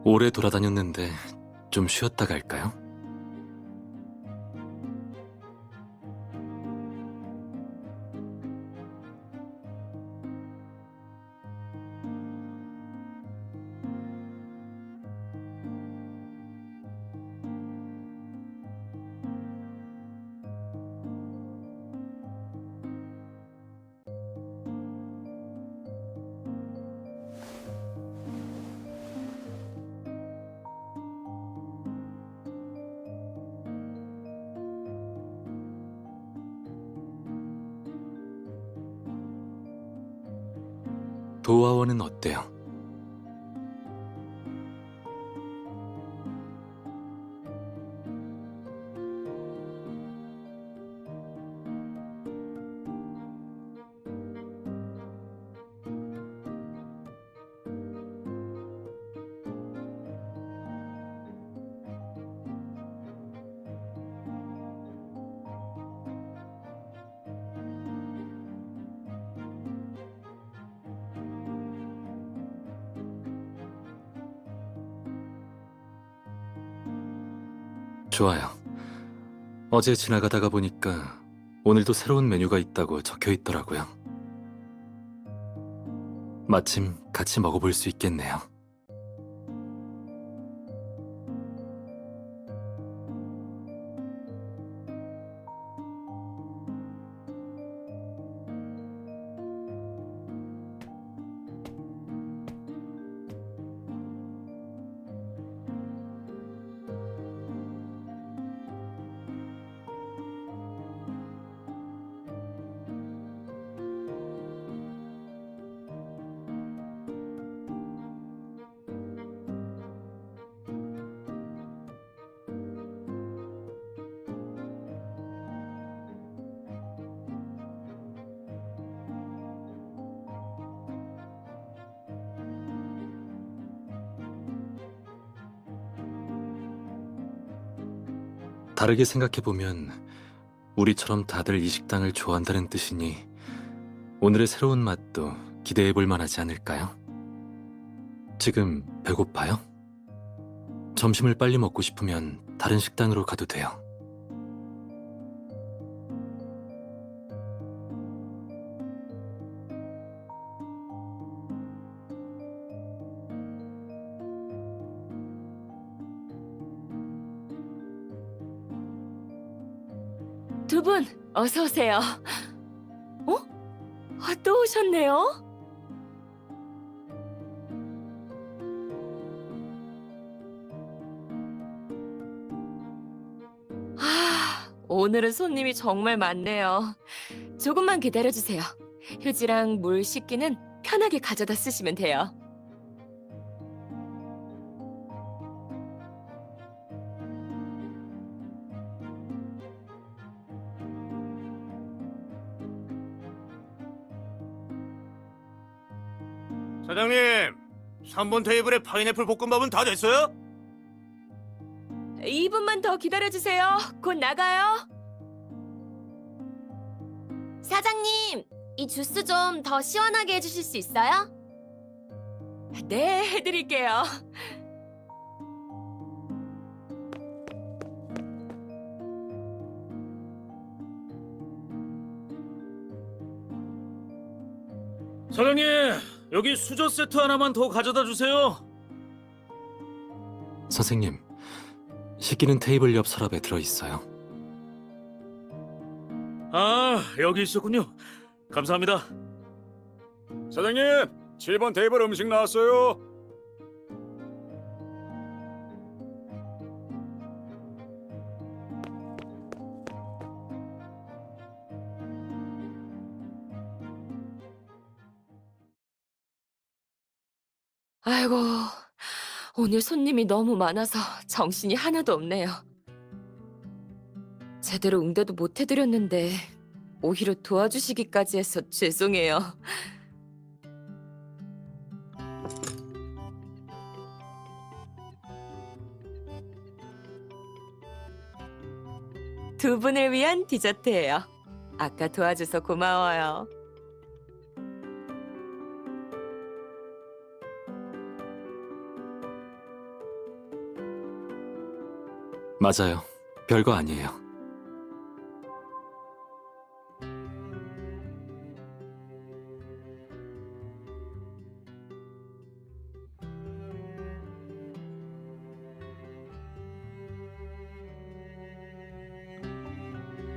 오래 돌아다녔는데 좀 쉬었다 갈까요? 도화원은 어때요? 좋아요. 어제 지나가다가 보니까 오늘도 새로운 메뉴가 있다고 적혀 있더라고요. 마침 같이 먹어볼 수 있겠네요. 다르게 생각해보면 우리처럼 다들 이 식당을 좋아한다는 뜻이니 오늘의 새로운 맛도 기대해볼 만하지 않을까요? 지금 배고파요? 점심을 빨리 먹고 싶으면 다른 식당으로 가도 돼요. 두 분, 어서 오세요. 어? 또 오셨네요? 오늘은 손님이 정말 많네요. 조금만 기다려주세요. 휴지랑 물 씻기는 편하게 가져다 쓰시면 돼요. 사장님, 3번 테이블에 파인애플 볶음밥은 다 됐어요? 2분만 더 기다려주세요. 곧 나가요. 사장님, 이 주스 좀 더 시원하게 해주실 수 있어요? 네, 해드릴게요. 사장님, 여기 수저 세트 하나만 더 가져다 주세요. 선생님, 식기는 테이블 옆 서랍에 들어있어요. 아, 여기 있었군요. 감사합니다. 사장님, 7번 테이블 음식 나왔어요. 아이고, 오늘 손님이 너무 많아서 정신이 하나도 없네요. 제대로 응대도 못 해드렸는데 오히려 도와주시기까지 해서 죄송해요. 두 분을 위한 디저트예요. 아까 도와줘서 고마워요. 맞아요. 별거 아니에요.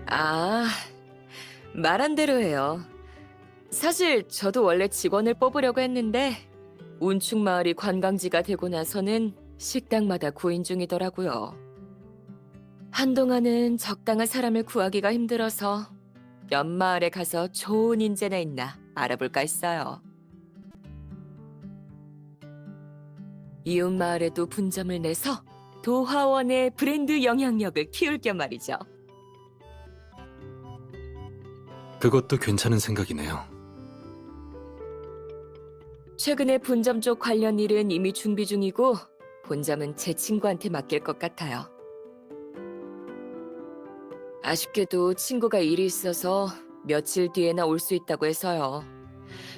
아, 말한 대로 해요. 사실 저도 원래 직원을 뽑으려고 했는데 운충마을이 관광지가 되고 나서는 식당마다 구인 중이더라고요. 한동안은 적당한 사람을 구하기가 힘들어서 옆 마을에 가서 좋은 인재나 있나 알아볼까 했어요. 이웃 마을에도 분점을 내서 도화원의 브랜드 영향력을 키울 겸 말이죠. 그것도 괜찮은 생각이네요. 최근에 분점 쪽 관련 일은 이미 준비 중이고 본점은 제 친구한테 맡길 것 같아요. 아쉽게도 친구가 일이 있어서 며칠 뒤에나 올 수 있다고 해서요.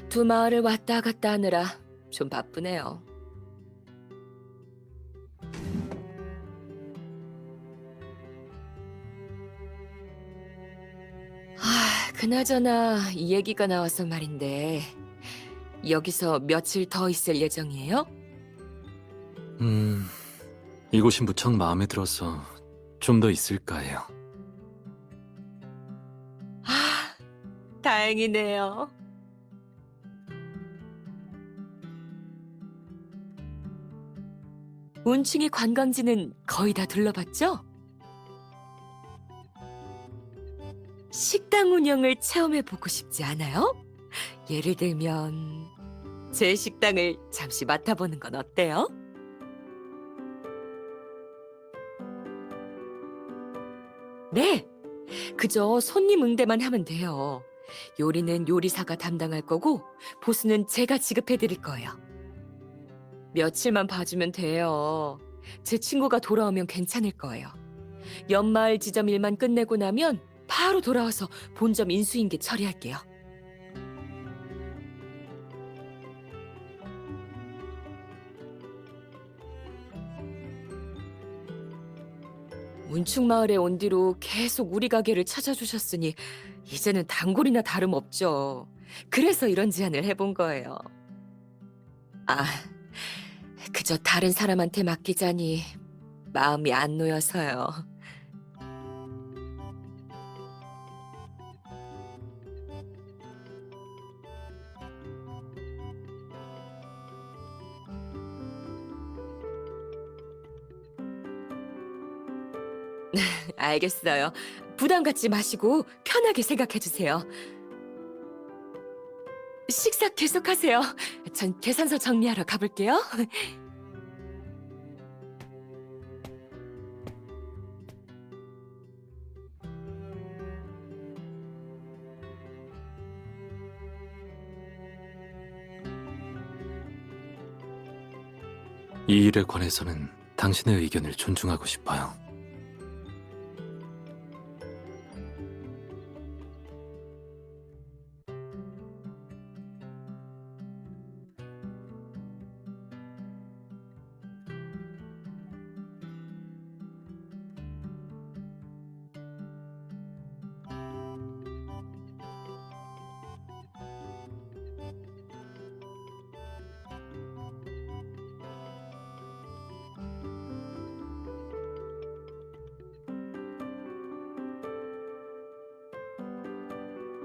두 마을을 왔다 갔다 하느라 좀 바쁘네요. 그나저나 이 얘기가 나와서 말인데 여기서 며칠 더 있을 예정이에요? 이곳이 무척 마음에 들어서 좀 더 있을까 해요. 다행이네요. 온충이 관광지는 거의 다 둘러봤죠? 식당 운영을 체험해보고 싶지 않아요? 예를 들면 제 식당을 잠시 맡아보는 건 어때요? 네, 그저 손님 응대만 하면 돼요. 요리는 요리사가 담당할 거고 보수는 제가 지급해드릴 거예요. 며칠만 봐주면 돼요. 제 친구가 돌아오면 괜찮을 거예요. 연마을 지점 일만 끝내고 나면 바로 돌아와서 본점 인수인계 처리할게요. 운충마을에 온 뒤로 계속 우리 가게를 찾아주셨으니 이제는 단골이나 다름없죠. 그래서 이런 제안을 해본 거예요. 아, 그저 다른 사람한테 맡기자니 마음이 안 놓여서요. 알겠어요. 부담 갖지 마시고 편하게 생각해 주세요. 식사 계속하세요. 전 계산서 정리하러 가볼게요. 이 일에 관해서는 당신의 의견을 존중하고 싶어요.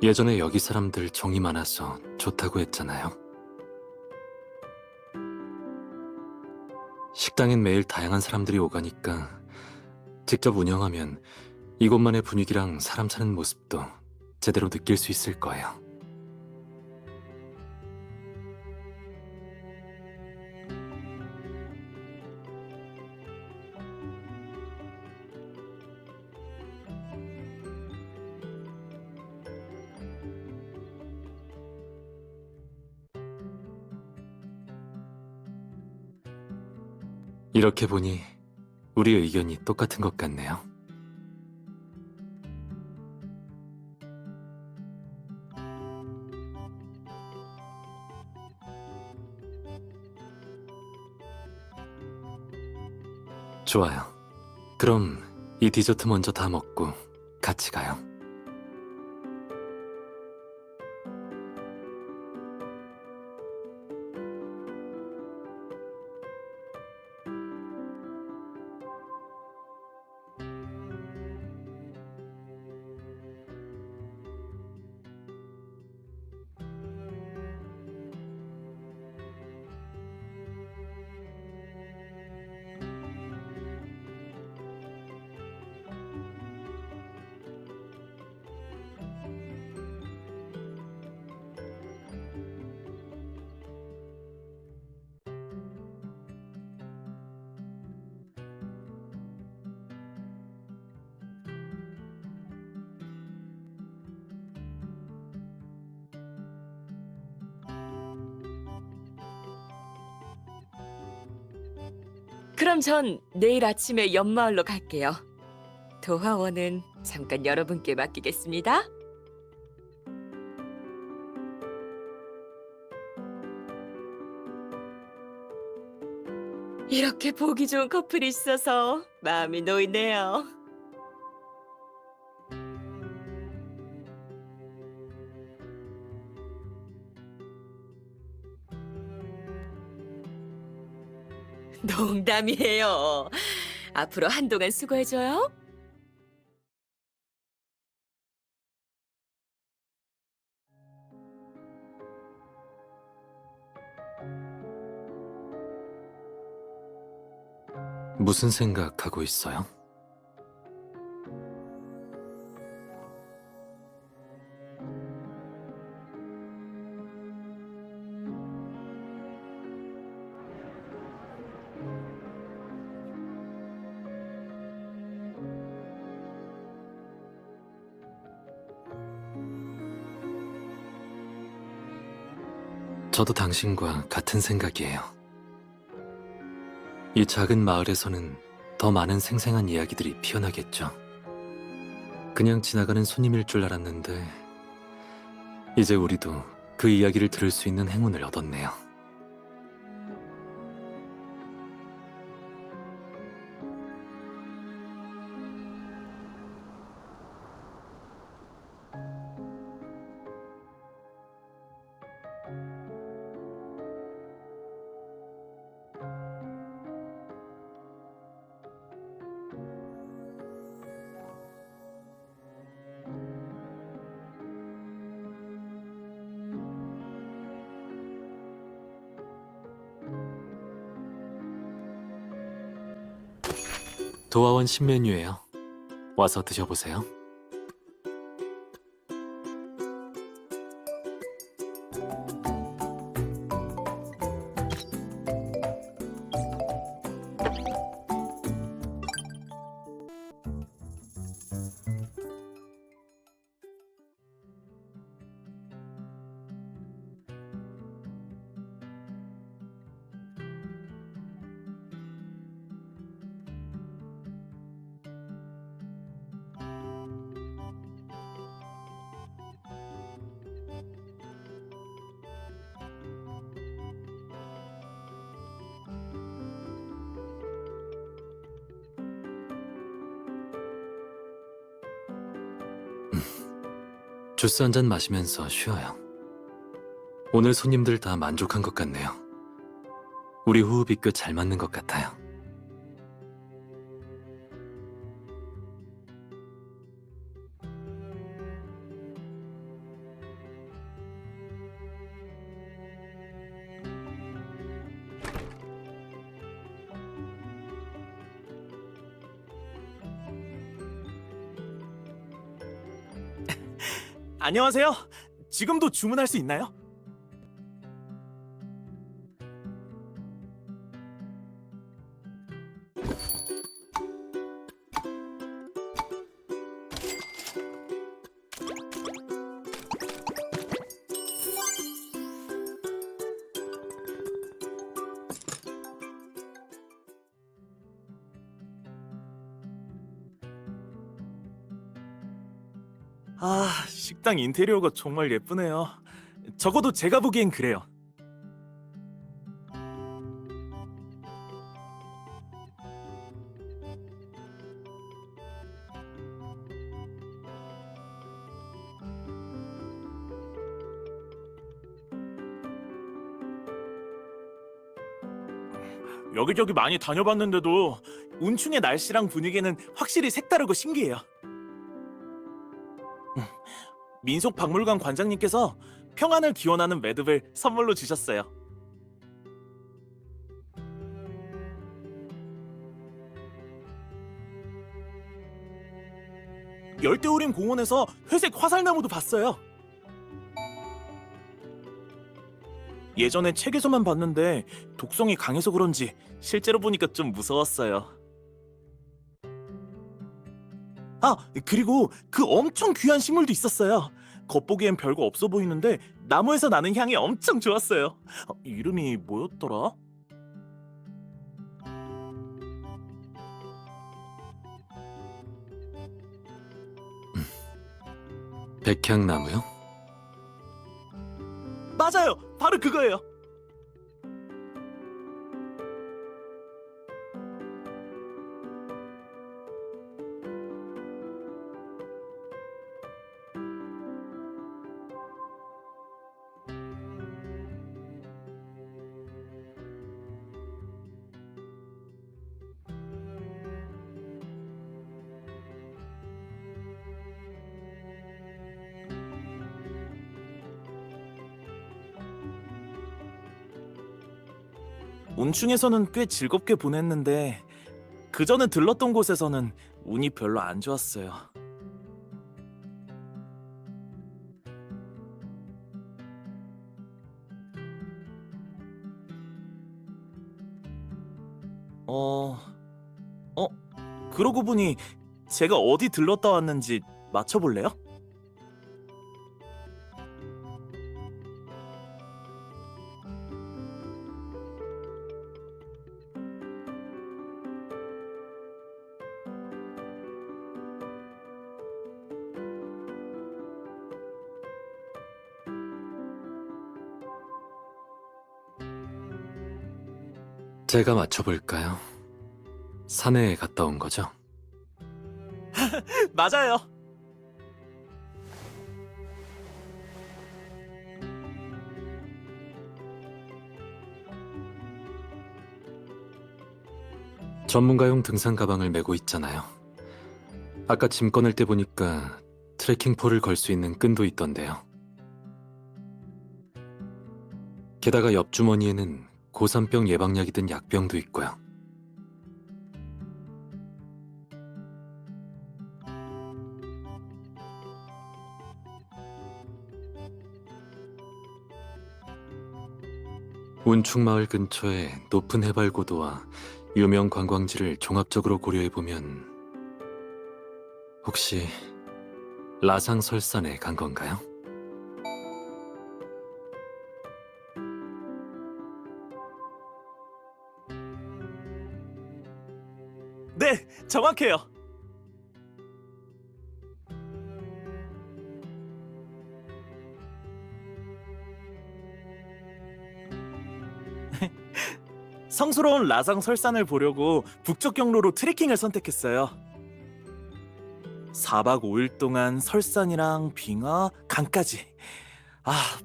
예전에 여기 사람들 정이 많아서 좋다고 했잖아요. 식당엔 매일 다양한 사람들이 오가니까 직접 운영하면 이곳만의 분위기랑 사람 사는 모습도 제대로 느낄 수 있을 거예요. 이렇게 보니 우리 의견이 똑같은 것 같네요. 좋아요. 그럼 이 디저트 먼저 다 먹고 같이 가요. 그럼 전 내일 아침에 연마을로 갈게요. 도화원은 잠깐 여러분께 맡기겠습니다. 이렇게 보기 좋은 커플이 있어서 마음이 놓이네요. 농담이에요. 앞으로 한동안 수고해줘요. 무슨 생각하고 있어요? 저도 당신과 같은 생각이에요. 이 작은 마을에서는 더 많은 생생한 이야기들이 피어나겠죠. 그냥 지나가는 손님일 줄 알았는데 이제 우리도 그 이야기를 들을 수 있는 행운을 얻었네요. 도화원 신메뉴예요. 와서 드셔보세요. 주스 한 잔 마시면서 쉬어요. 오늘 손님들 다 만족한 것 같네요. 우리 호흡이 꽤 잘 맞는 것 같아요. 안녕하세요. 지금도 주문할 수 있나요? 아, 식당 인테리어가 정말 예쁘네요. 적어도 제가 보기엔 그래요. 여기저기 많이 다녀봤는데도 운충의 날씨랑 분위기는 확실히 색다르고 신기해요. 민속박물관 관장님께서 평안을 기원하는 매듭을 선물로 주셨어요. 열대우림 공원에서 회색 화살나무도 봤어요. 예전에 책에서만 봤는데 독성이 강해서 그런지 실제로 보니까 좀 무서웠어요. 아, 그리고 그 엄청 귀한 식물도 있었어요. 겉보기엔 별거 없어 보이는데 나무에서 나는 향이 엄청 좋았어요. 이름이 뭐였더라? 백향나무요? 맞아요! 바로 그거예요! 운충에서는 꽤 즐겁게 보냈는데 그 전에 들렀던 곳에서는 운이 별로 안 좋았어요. 어... 그러고 보니 제가 어디 들렀다 왔는지 맞춰볼래요? 제가 맞춰볼까요? 산에 갔다 온 거죠? 맞아요. 전문가용 등산 가방을 메고 있잖아요. 아까 짐 꺼낼 때 보니까 트레킹포를 걸 수 있는 끈도 있던데요. 게다가 옆 주머니에는 고산병 예방약이 든 약병도 있고요. 운충마을 근처에 높은 해발 고도와 유명 관광지를 종합적으로 고려해보면 혹시 라상설산에 간 건가요? 네, 정확해요. 성스러운 라상 설산을 보려고 북쪽 경로로 트레킹을 선택했어요. 4박 5일 동안 설산이랑 빙하, 강까지.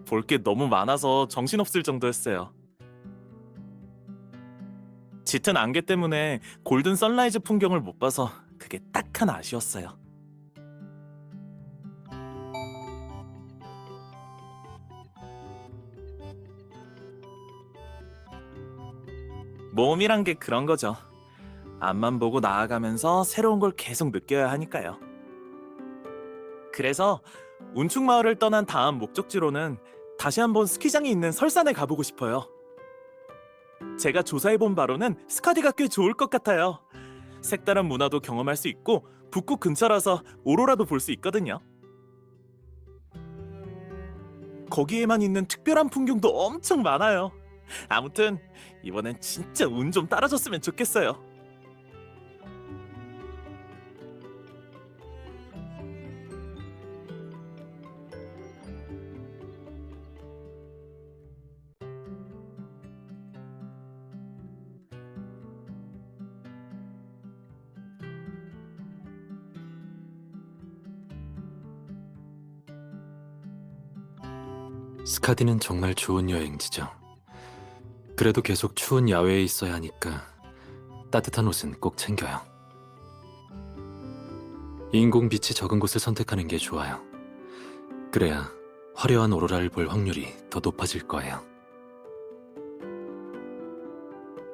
볼 게 너무 많아서 정신없을 정도였어요. 짙은 안개 때문에 골든 선라이즈 풍경을 못 봐서 그게 딱 하나 아쉬웠어요. 모험이란 게 그런 거죠. 앞만 보고 나아가면서 새로운 걸 계속 느껴야 하니까요. 그래서 운충마을을 떠난 다음 목적지로는 다시 한번 스키장이 있는 설산에 가보고 싶어요. 제가 조사해본 바로는 스카디가 꽤 좋을 것 같아요. 색다른 문화도 경험할 수 있고 북극 근처라서 오로라도 볼 수 있거든요. 거기에만 있는 특별한 풍경도 엄청 많아요. 아무튼 이번엔 진짜 운 좀 따라줬으면 좋겠어요. 스카디는 정말 좋은 여행지죠. 그래도 계속 추운 야외에 있어야 하니까 따뜻한 옷은 꼭 챙겨요. 인공빛이 적은 곳을 선택하는 게 좋아요. 그래야 화려한 오로라를 볼 확률이 더 높아질 거예요.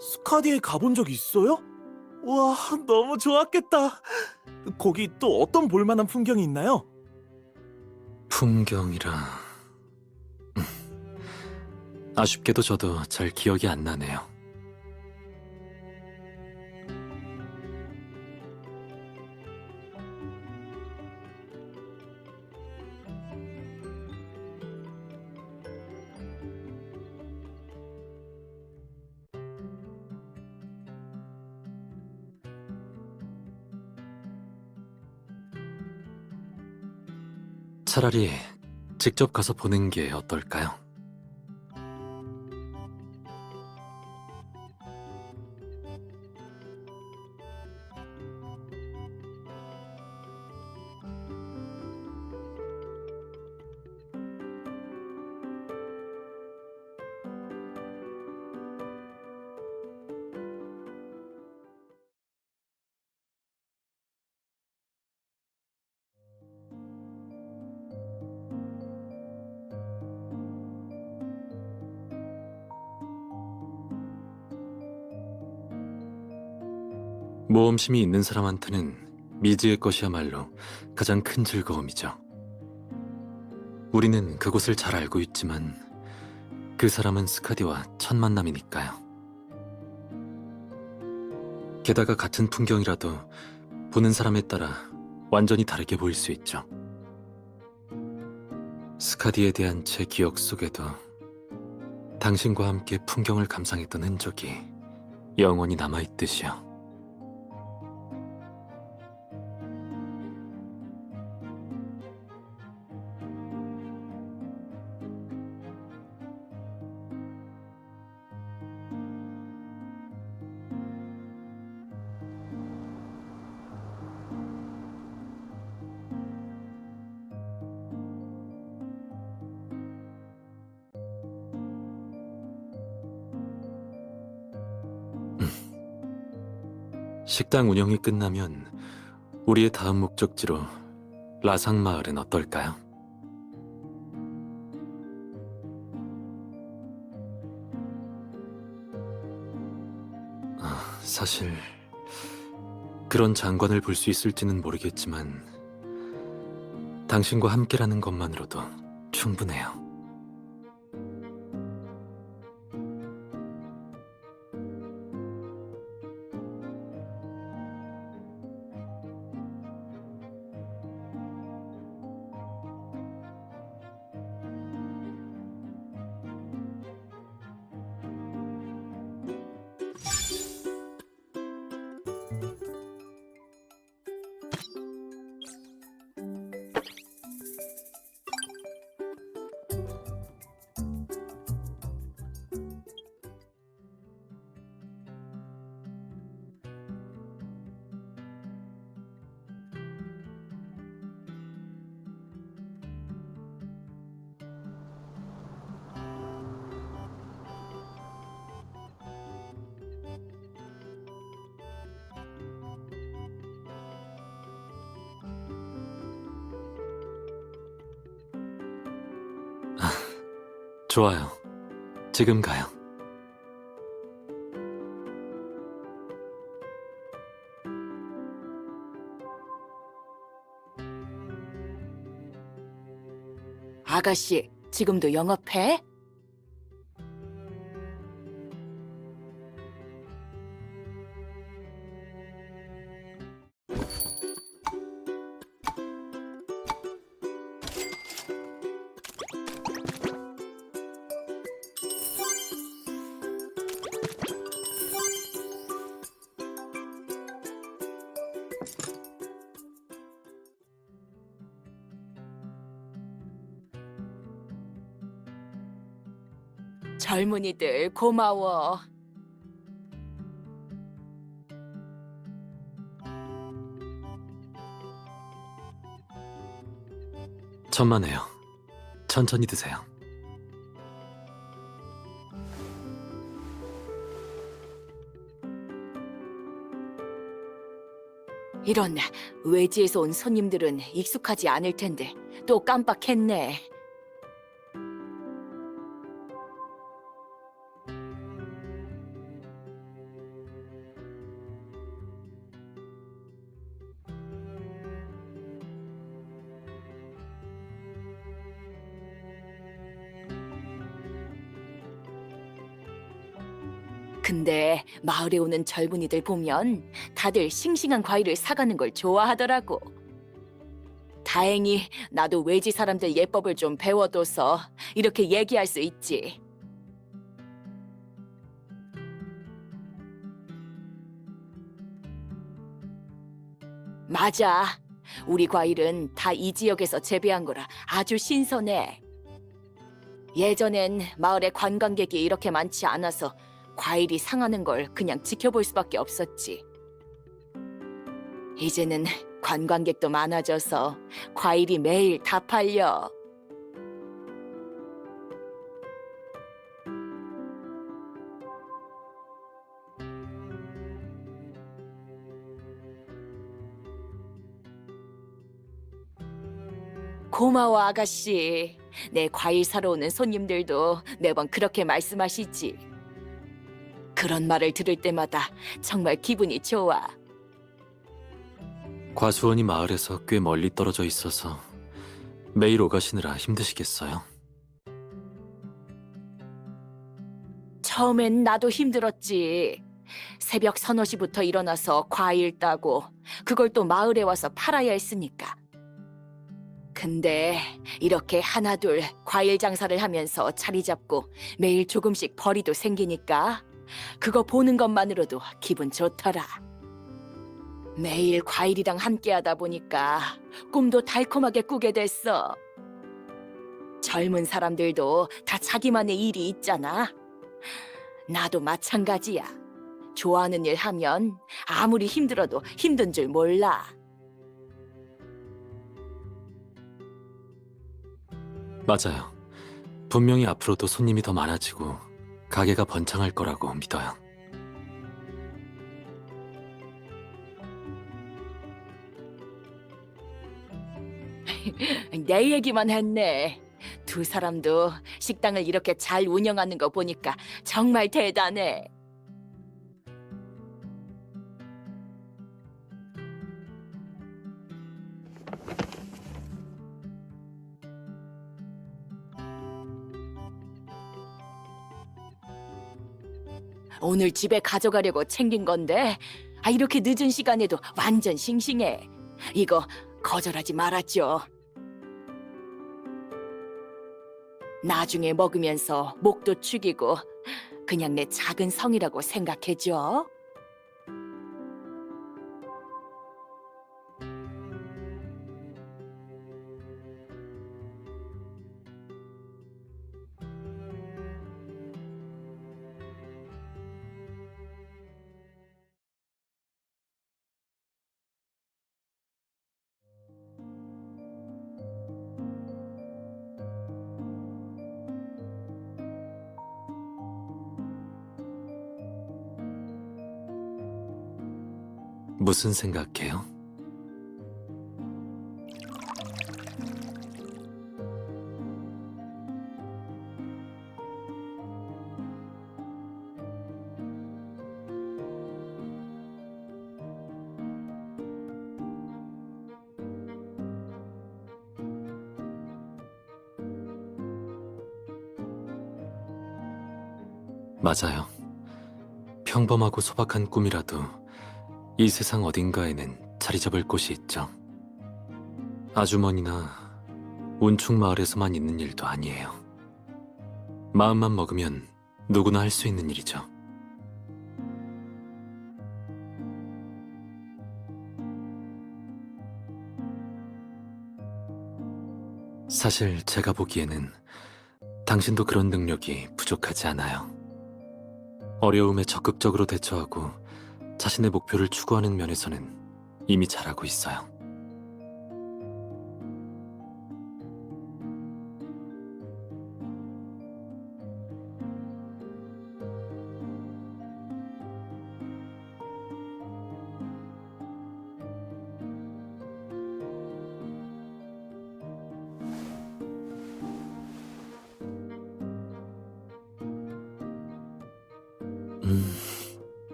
스카디에 가본 적 있어요? 우와, 너무 좋았겠다. 거기 또 어떤 볼만한 풍경이 있나요? 풍경이라... 아쉽게도 저도 잘 기억이 안 나네요. 차라리 직접 가서 보는 게 어떨까요? 모험심이 있는 사람한테는 미지의 것이야말로 가장 큰 즐거움이죠. 우리는 그곳을 잘 알고 있지만 그 사람은 스카디와 첫 만남이니까요. 게다가 같은 풍경이라도 보는 사람에 따라 완전히 다르게 보일 수 있죠. 스카디에 대한 제 기억 속에도 당신과 함께 풍경을 감상했던 흔적이 영원히 남아있듯이요. 식당 운영이 끝나면 우리의 다음 목적지로 라상 마을은 어떨까요? 사실 그런 장관을 볼 수 있을지는 모르겠지만 당신과 함께라는 것만으로도 충분해요. 좋아요. 지금 가요. 아가씨, 지금도 영업해? 젊은이들 고마워. 천만에요. 천천히 드세요. 이런 외지에서 온 손님들은 익숙하지 않을 텐데 또 깜빡했네. 근데 마을에 오는 젊은이들 보면 다들 싱싱한 과일을 사가는 걸 좋아하더라고. 다행히 나도 외지 사람들 예법을 좀 배워둬서 이렇게 얘기할 수 있지. 맞아. 우리 과일은 다 이 지역에서 재배한 거라 아주 신선해. 예전엔 마을에 관광객이 이렇게 많지 않아서 과일이 상하는 걸 그냥 지켜볼 수밖에 없었지. 이제는 관광객도 많아져서 과일이 매일 다 팔려. 고마워, 아가씨. 내 과일 사러 오는 손님들도 매번 그렇게 말씀하시지. 그런 말을 들을 때마다 정말 기분이 좋아. 과수원이 마을에서 꽤 멀리 떨어져 있어서 매일 오가시느라 힘드시겠어요? 처음엔 나도 힘들었지. 새벽 서너 시부터 일어나서 과일 따고 그걸 또 마을에 와서 팔아야 했으니까. 근데 이렇게 하나둘 과일 장사를 하면서 자리 잡고 매일 조금씩 벌이도 생기니까 그거 보는 것만으로도 기분 좋더라. 매일 과일이랑 함께하다 보니까 꿈도 달콤하게 꾸게 됐어. 젊은 사람들도 다 자기만의 일이 있잖아. 나도 마찬가지야. 좋아하는 일 하면 아무리 힘들어도 힘든 줄 몰라. 맞아요. 분명히 앞으로도 손님이 더 많아지고 가게가 번창할 거라고 믿어요. 내 얘기만 했네. 두 사람도 식당을 이렇게 잘 운영하는 거 보니까 정말 대단해. 오늘 집에 가져가려고 챙긴 건데 이렇게 늦은 시간에도 완전 싱싱해. 이거 거절하지 말았죠. 나중에 먹으면서 목도 축이고 그냥 내 작은 성이라고 생각해줘. 무슨 생각해요? 맞아요. 평범하고 소박한 꿈이라도 이 세상 어딘가에는 자리 잡을 곳이 있죠. 아주머니나 운충 마을에서만 있는 일도 아니에요. 마음만 먹으면 누구나 할 수 있는 일이죠. 사실 제가 보기에는 당신도 그런 능력이 부족하지 않아요. 어려움에 적극적으로 대처하고 자신의 목표를 추구하는 면에서는 이미 잘하고 있어요.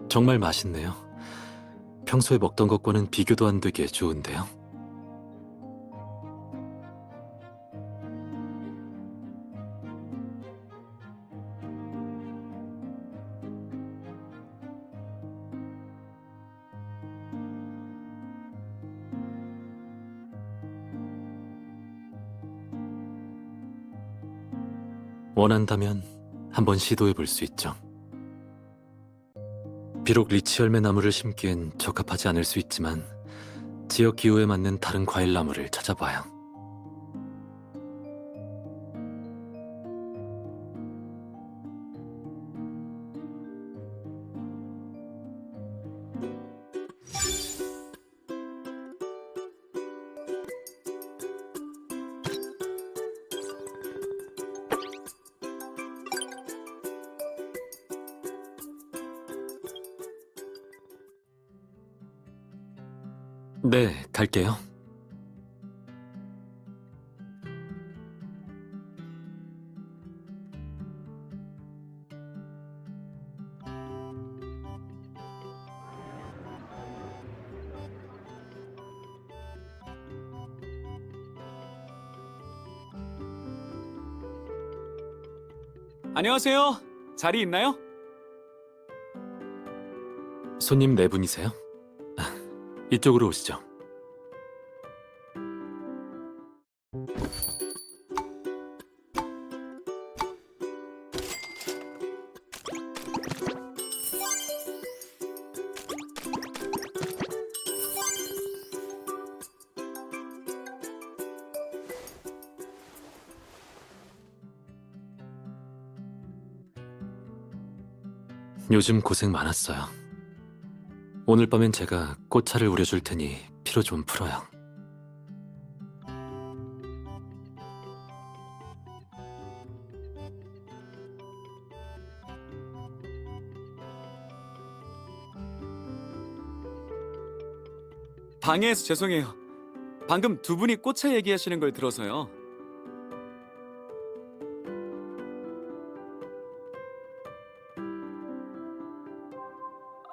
정말 맛있네요. 평소에 먹던 것과는 비교도 안 되게 좋은데요. 원한다면 한번 시도해 볼 수 있죠. 비록 리치 열매 나무를 심기엔 적합하지 않을 수 있지만 지역 기후에 맞는 다른 과일 나무를 찾아봐요. 네, 갈게요. 안녕하세요. 자리 있나요? 손님 네 분이세요? 이쪽으로 오시죠. 요즘 고생 많았어요. 오늘 밤엔 제가 꽃차를 우려줄 테니 피로 좀 풀어요. 방해해서 죄송해요. 방금 두 분이 꽃차 얘기하시는 걸 들어서요.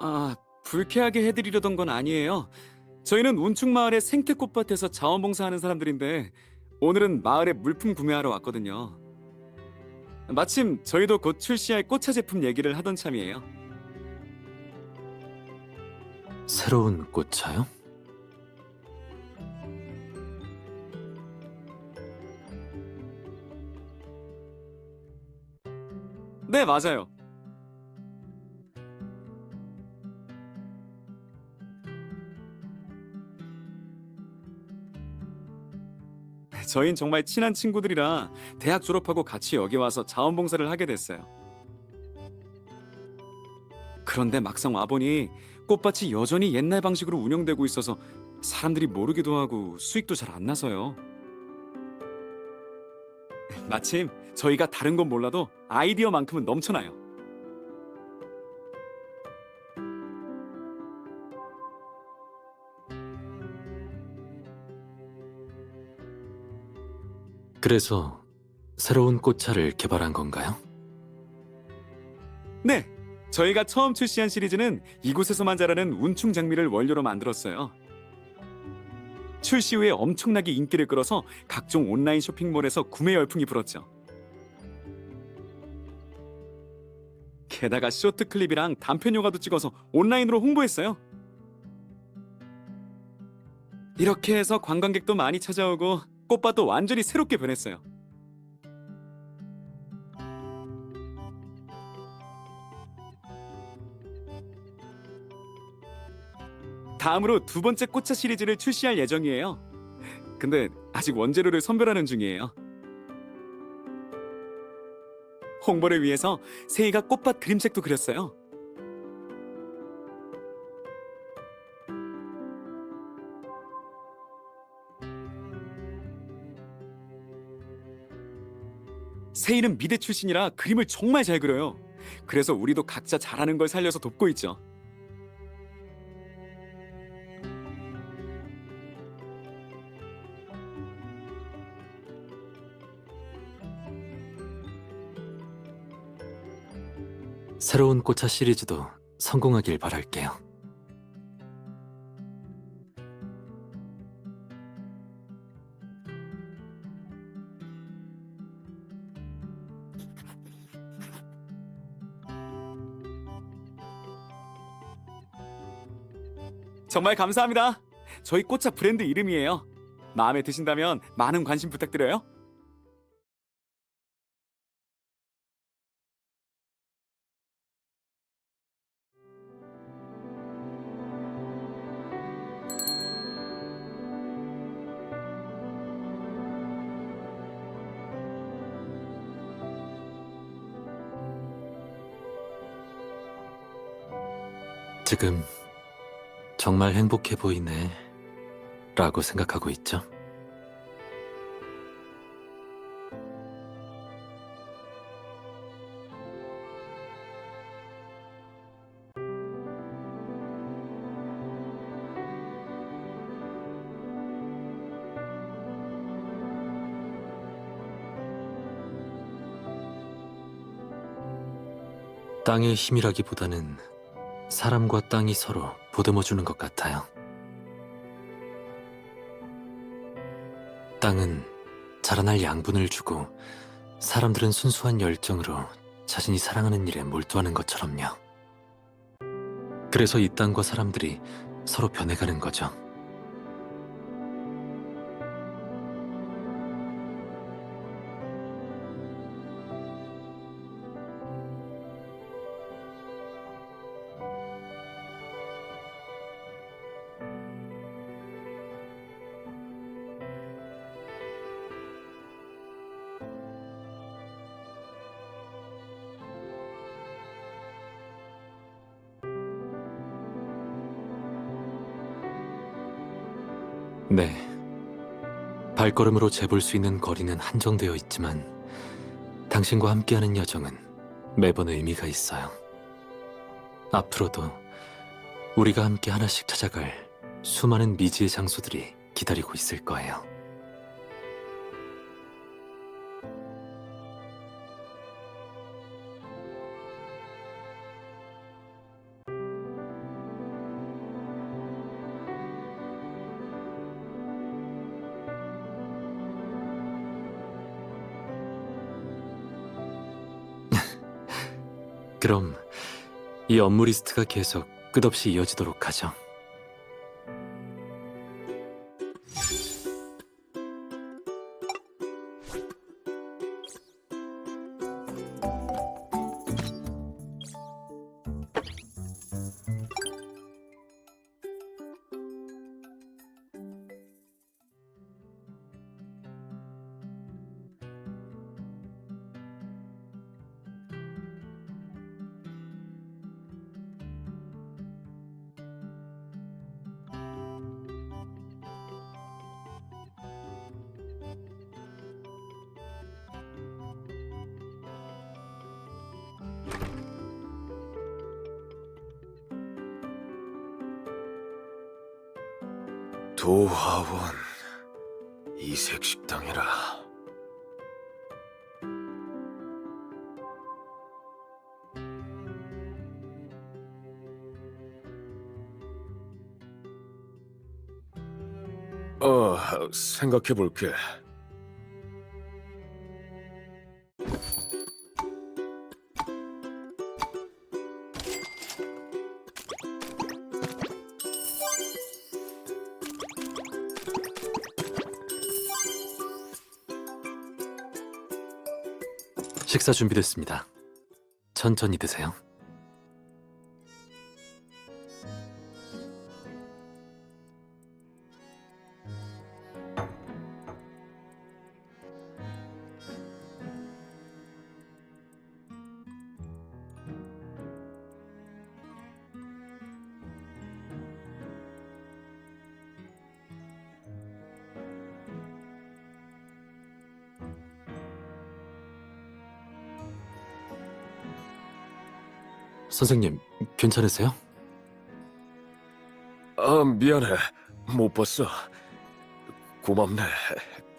아, 불쾌하게 해드리려던 건 아니에요. 저희는 운충마을의 생태꽃밭에서 자원봉사하는 사람들인데 오늘은 마을에 물품 구매하러 왔거든요. 마침 저희도 곧 출시할 꽃차 제품 얘기를 하던 참이에요. 새로운 꽃차요? 네, 맞아요. 저희는 정말 친한 친구들이라 대학 졸업하고 같이 여기 와서 자원봉사를 하게 됐어요. 그런데 막상 와보니 꽃밭이 여전히 옛날 방식으로 운영되고 있어서 사람들이 모르기도 하고 수익도 잘 안 나서요. 마침 저희가 다른 건 몰라도 아이디어만큼은 넘쳐나요. 그래서 새로운 꽃차를 개발한 건가요? 네, 저희가 처음 출시한 시리즈는 이곳에서만 자라는 운충 장미를 원료로 만들었어요. 출시 후에 엄청나게 인기를 끌어서 각종 온라인 쇼핑몰에서 구매 열풍이 불었죠. 게다가 쇼트 클립이랑 단편 요가도 찍어서 온라인으로 홍보했어요. 이렇게 해서 관광객도 많이 찾아오고 꽃밭도 완전히 새롭게 변했어요. 다음으로 두 번째 꽃차 시리즈를 출시할 예정이에요. 근데 아직 원재료를 선별하는 중이에요. 홍보를 위해서 세이가 꽃밭 그림책도 그렸어요. 세이는 미대 출신이라 그림을 정말 잘 그려요. 그래서 우리도 각자 잘하는 걸 살려서 돕고 있죠. 새로운 꽃차 시리즈도 성공하길 바랄게요. 정말 감사합니다. 저희 꽃차 브랜드 이름이에요. 마음에 드신다면 많은 관심 부탁드려요. 지금 정말 행복해 보이네 라고 생각하고 있죠. 땅의 힘이라기보다는 사람과 땅이 서로 보듬어주는 것 같아요. 땅은 자라날 양분을 주고 사람들은 순수한 열정으로 자신이 사랑하는 일에 몰두하는 것처럼요. 그래서 이 땅과 사람들이 서로 변해가는 거죠. 네. 발걸음으로 재볼 수 있는 거리는 한정되어 있지만 당신과 함께하는 여정은 매번 의미가 있어요. 앞으로도 우리가 함께 하나씩 찾아갈 수많은 미지의 장소들이 기다리고 있을 거예요. 그럼 이 업무 리스트가 계속 끝없이 이어지도록 하죠. 도화원 이색 식당이라. 생각해 볼게. 식사 준비됐습니다. 천천히 드세요. 선생님, 괜찮으세요? 미안해. 못 봤어. 고맙네.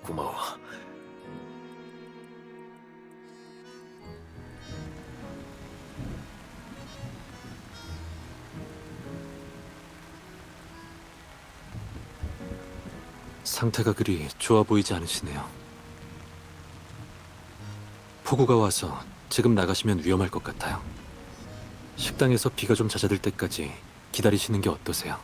고마워. 상태가 그리 좋아 보이지 않으시네요. 폭우가 와서 지금 나가시면 위험할 것 같아요. 식당에서 비가 좀 잦아들 때까지 기다리시는 게 어떠세요?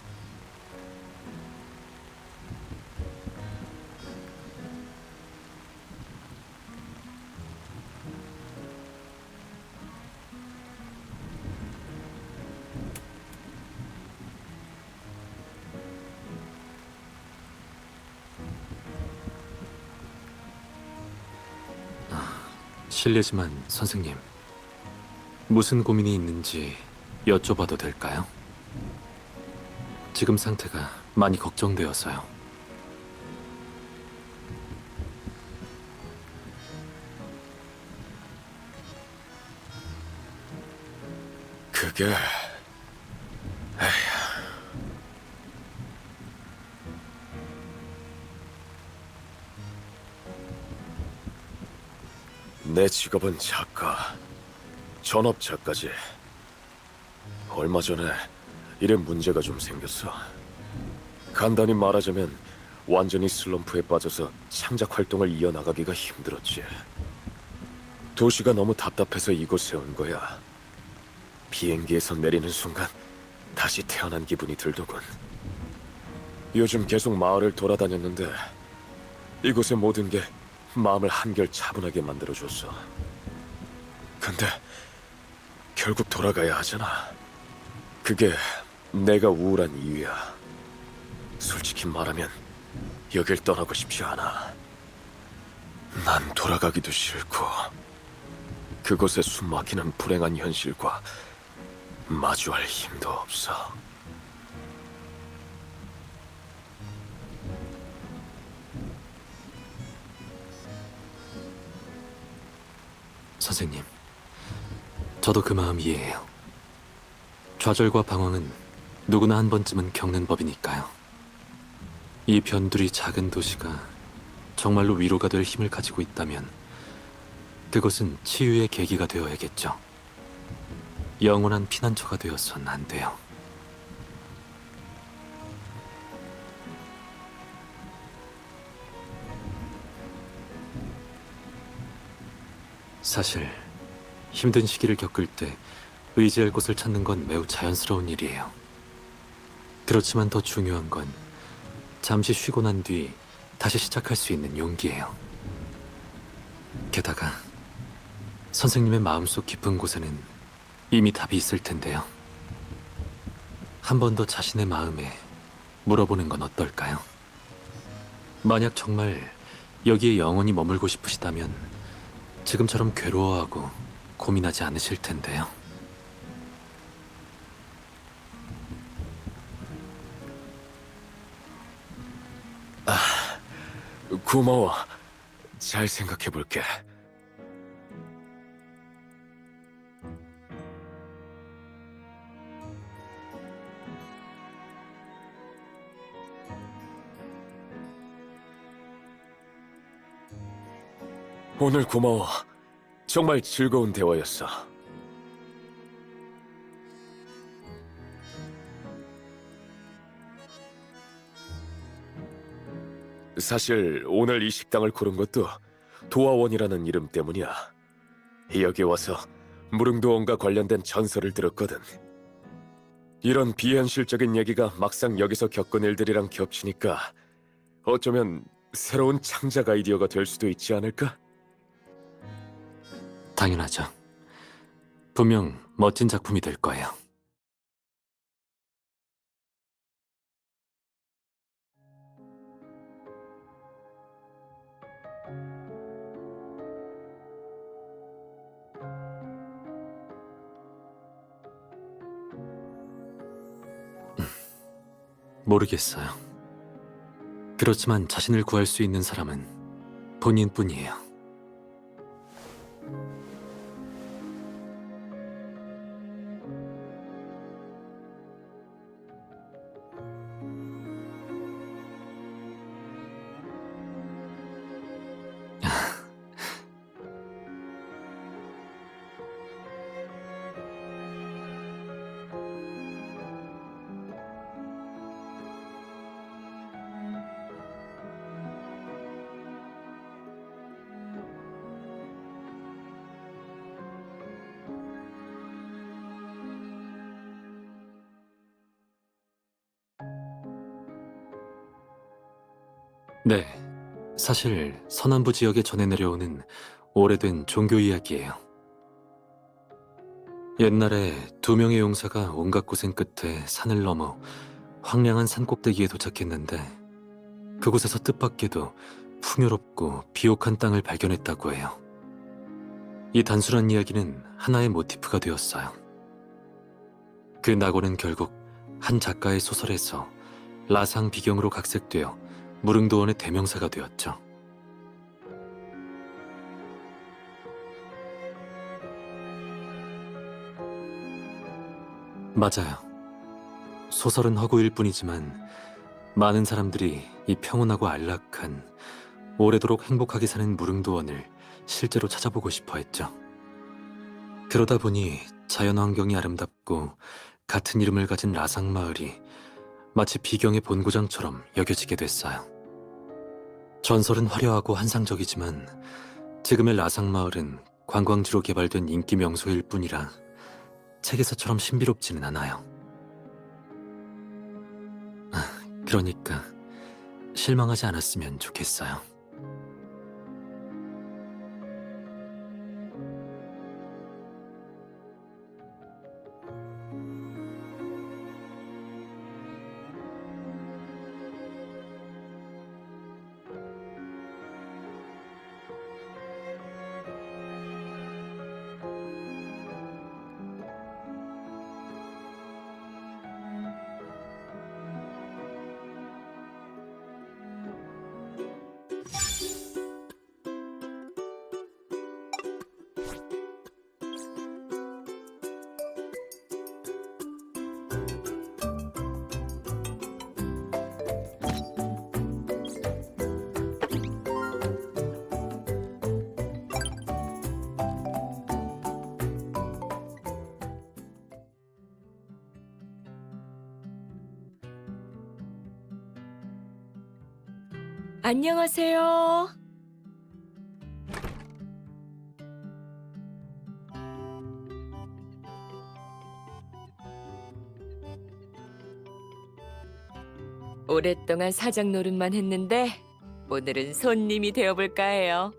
실례지만 선생님, 무슨 고민이 있는지 여쭤봐도 될까요? 지금 상태가 많이 걱정되어서요. 그게 내 직업은 작가, 전업 작가지. 얼마 전에 이런 문제가 좀 생겼어. 간단히 말하자면 완전히 슬럼프에 빠져서 창작 활동을 이어나가기가 힘들었지. 도시가 너무 답답해서 이곳에 온 거야. 비행기에서 내리는 순간 다시 태어난 기분이 들더군. 요즘 계속 마을을 돌아다녔는데 이곳의 모든 게 마음을 한결 차분하게 만들어줬어. 근데 결국 돌아가야 하잖아. 그게 내가 우울한 이유야. 솔직히 말하면 여길 떠나고 싶지 않아. 난 돌아가기도 싫고 그곳의 숨막히는 불행한 현실과 마주할 힘도 없어. 선생님, 저도 그 마음 이해해요. 좌절과 방황은 누구나 한 번쯤은 겪는 법이니까요. 이 변두리 작은 도시가 정말로 위로가 될 힘을 가지고 있다면 그것은 치유의 계기가 되어야겠죠. 영원한 피난처가 되어선 안 돼요. 사실 힘든 시기를 겪을 때 의지할 곳을 찾는 건 매우 자연스러운 일이에요. 그렇지만 더 중요한 건 잠시 쉬고 난 뒤 다시 시작할 수 있는 용기예요. 게다가 선생님의 마음속 깊은 곳에는 이미 답이 있을 텐데요. 한 번 더 자신의 마음에 물어보는 건 어떨까요? 만약 정말 여기에 영원히 머물고 싶으시다면 지금처럼 괴로워하고 고민하지 않으실 텐데요. 고마워. 잘 생각해 볼게. 오늘 고마워. 정말 즐거운 대화였어. 사실 오늘 이 식당을 고른 것도 도화원이라는 이름 때문이야. 여기 와서 무릉도원과 관련된 전설을 들었거든. 이런 비현실적인 얘기가 막상 여기서 겪은 일들이랑 겹치니까 어쩌면 새로운 창작 아이디어가 될 수도 있지 않을까? 당연하죠. 분명 멋진 작품이 될 거예요. 모르겠어요. 그렇지만 자신을 구할 수 있는 사람은 본인뿐이에요. 네, 사실 서남부 지역에 전해 내려오는 오래된 종교 이야기예요. 옛날에 2명의 용사가 온갖 고생 끝에 산을 넘어 황량한 산 꼭대기에 도착했는데 그곳에서 뜻밖에도 풍요롭고 비옥한 땅을 발견했다고 해요. 이 단순한 이야기는 하나의 모티프가 되었어요. 그 낙원은 결국 한 작가의 소설에서 라상 비경으로 각색되어 무릉도원의 대명사가 되었죠. 맞아요. 소설은 허구일 뿐이지만 많은 사람들이 이 평온하고 안락한 오래도록 행복하게 사는 무릉도원을 실제로 찾아보고 싶어 했죠. 그러다 보니 자연환경이 아름답고 같은 이름을 가진 라상마을이 마치 비경의 본고장처럼 여겨지게 됐어요. 전설은 화려하고 환상적이지만 지금의 라상마을은 관광지로 개발된 인기 명소일 뿐이라 책에서처럼 신비롭지는 않아요. 그러니까 실망하지 않았으면 좋겠어요. 안녕하세요. 오랫동안 사장 노릇만 했는데 오늘은 손님이 되어볼까 해요.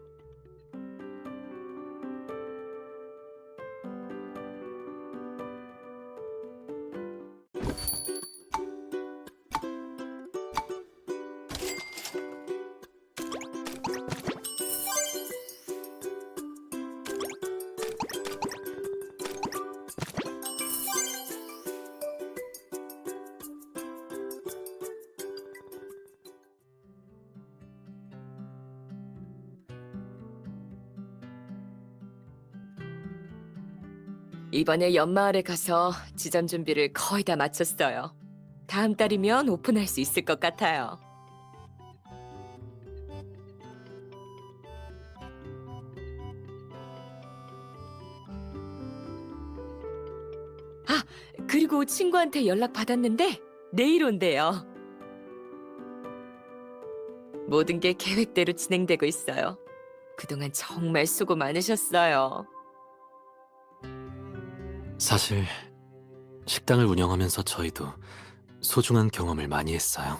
이번에 연마을에 가서 지점 준비를 거의 다 마쳤어요. 다음 달이면 오픈할 수 있을 것 같아요. 아, 그리고 친구한테 연락 받았는데 내일 온대요. 모든 게 계획대로 진행되고 있어요. 그동안 정말 수고 많으셨어요. 사실 식당을 운영하면서 저희도 소중한 경험을 많이 했어요.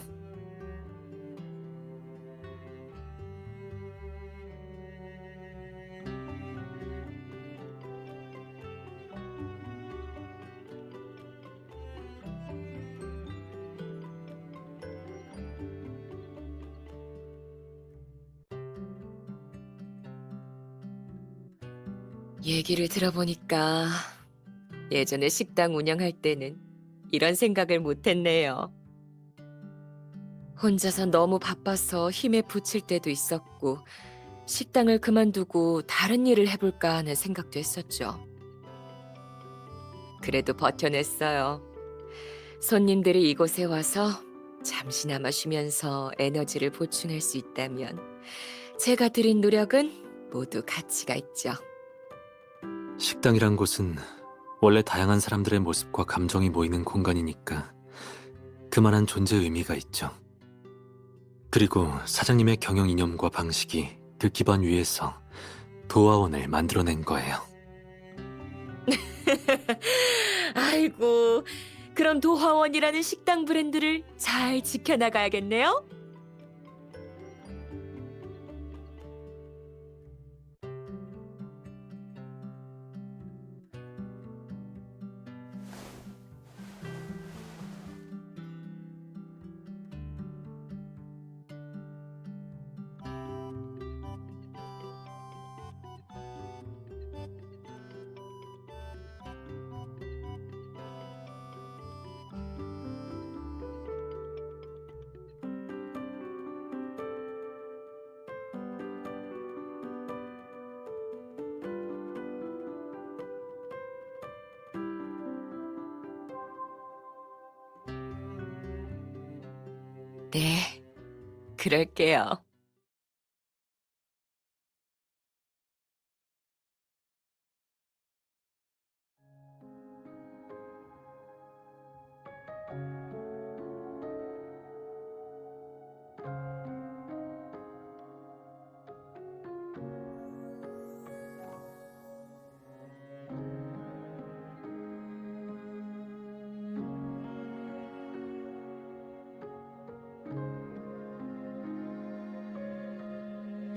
얘기를 들어보니까 예전에 식당 운영할 때는 이런 생각을 못했네요. 혼자서 너무 바빠서 힘에 부칠 때도 있었고 식당을 그만두고 다른 일을 해볼까 하는 생각도 했었죠. 그래도 버텨냈어요. 손님들이 이곳에 와서 잠시나마 쉬면서 에너지를 보충할 수 있다면 제가 들인 노력은 모두 가치가 있죠. 식당이란 곳은 원래 다양한 사람들의 모습과 감정이 모이는 공간이니까 그만한 존재 의미가 있죠. 그리고 사장님의 경영 이념과 방식이 그 기반 위에서 도화원을 만들어낸 거예요. 아이고, 그럼 도화원이라는 식당 브랜드를 잘 지켜나가야겠네요. 네, 그럴게요.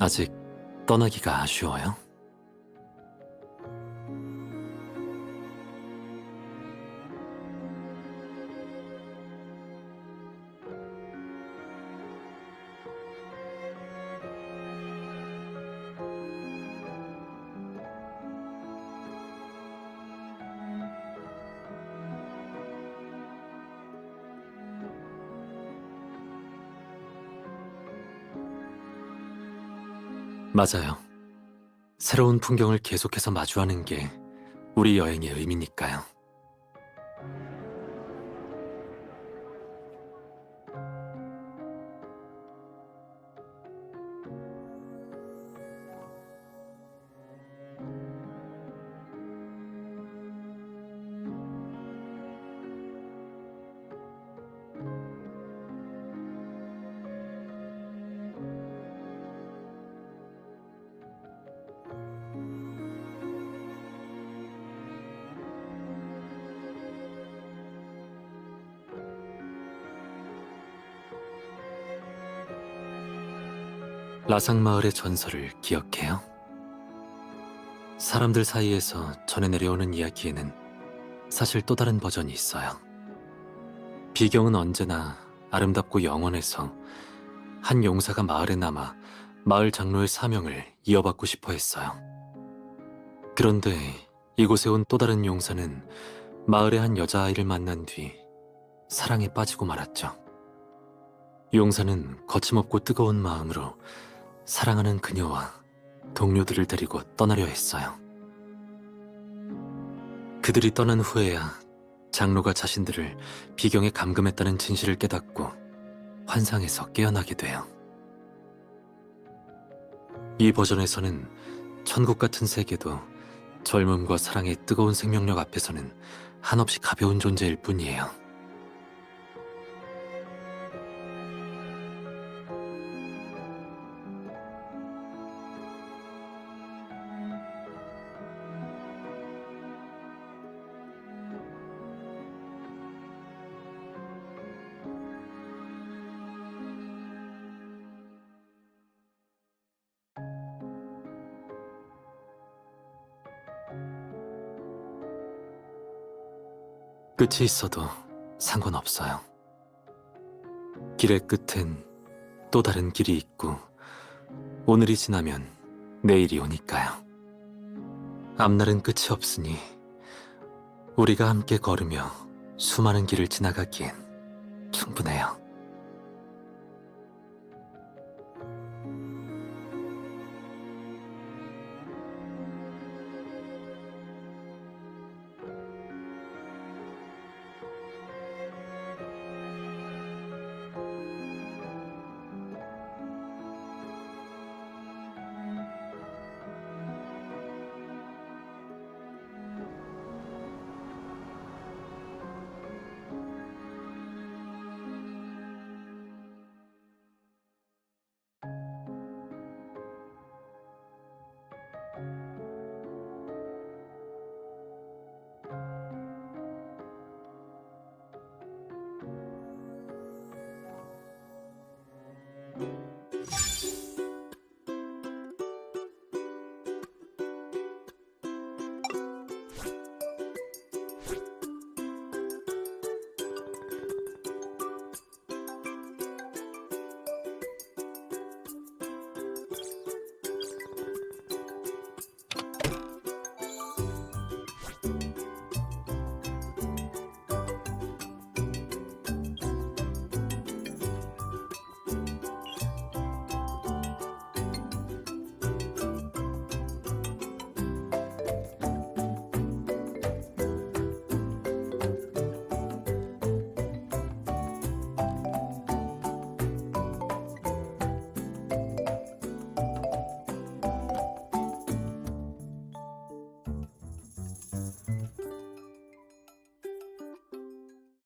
아직 떠나기가 아쉬워요? 맞아요. 새로운 풍경을 계속해서 마주하는 게 우리 여행의 의미니까요. 라상 마을의 전설을 기억해요? 사람들 사이에서 전해 내려오는 이야기에는 사실 또 다른 버전이 있어요. 비경은 언제나 아름답고 영원해서 한 용사가 마을에 남아 마을 장로의 사명을 이어받고 싶어 했어요. 그런데 이곳에 온 또 다른 용사는 마을의 한 여자아이를 만난 뒤 사랑에 빠지고 말았죠. 용사는 거침없고 뜨거운 마음으로 사랑하는 그녀와 동료들을 데리고 떠나려 했어요. 그들이 떠난 후에야 장로가 자신들을 비경에 감금했다는 진실을 깨닫고 환상에서 깨어나게 돼요. 이 버전에서는 천국 같은 세계도 젊음과 사랑의 뜨거운 생명력 앞에서는 한없이 가벼운 존재일 뿐이에요. 끝이 있어도 상관없어요. 길의 끝엔 또 다른 길이 있고 오늘이 지나면 내일이 오니까요. 앞날은 끝이 없으니 우리가 함께 걸으며 수많은 길을 지나가기엔 충분해요.